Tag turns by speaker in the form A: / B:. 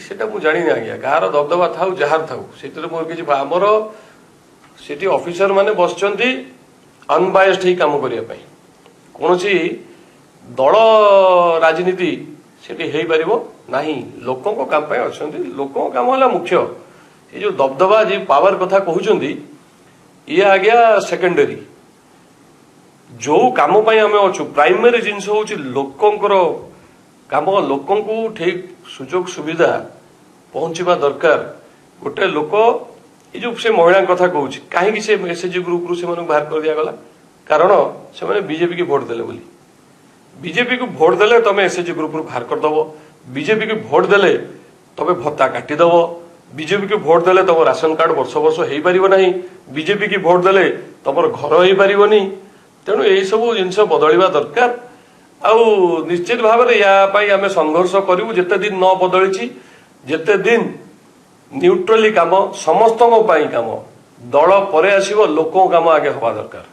A: सेटा मु जानि आज्ञा कार दबदबा थाउ जहार थाउ सेतिर मोर किछि हमर सेठी ऑफिसर माने बसचंती अनबायस्ड ही काम करिया पई कोनोसी दल राजनीति सेठी हेई परिबो नाही लोकों को काम पई अछंती लोकों काम होला मुख्य ये जो दबदबा जे पावर कथा कहउचंती ये आज्ञा सेकेंडरी जो काम पई हमें अछु प्राइमरी जिंस होची लोकोंकर काम लोकों को ठीक सुजोग सुविधा पहुंचवा दरकार गोटे लोक ये जो से महिला कथा कहूँ कहीं से एसएचजी ग्रुप रु से बाहर कर दिया गला कारण से बीजेपी की भोट देले बोली बीजेपी को भोट देले तुम एसएचजी ग्रुप रु बाहर कर दबो बीजेपी को भोट देले तुम भत्ता काटी दबो बीजेपी को भोट देले तुम राशन कार्ड वर्ष वर्ष हो पारिबो नहीं बीजेपी की भोट देले तुम घर हो पारिबोनी तेणु यही सब जिनस बदलवा दरकार आउ निश्चित भाव में या आम संघर्ष करूँ जिते दिन न बदली जिते दिन न्यूट्रली काम समस्त काम दल पर आसो लोक काम आगे हवा दरकार।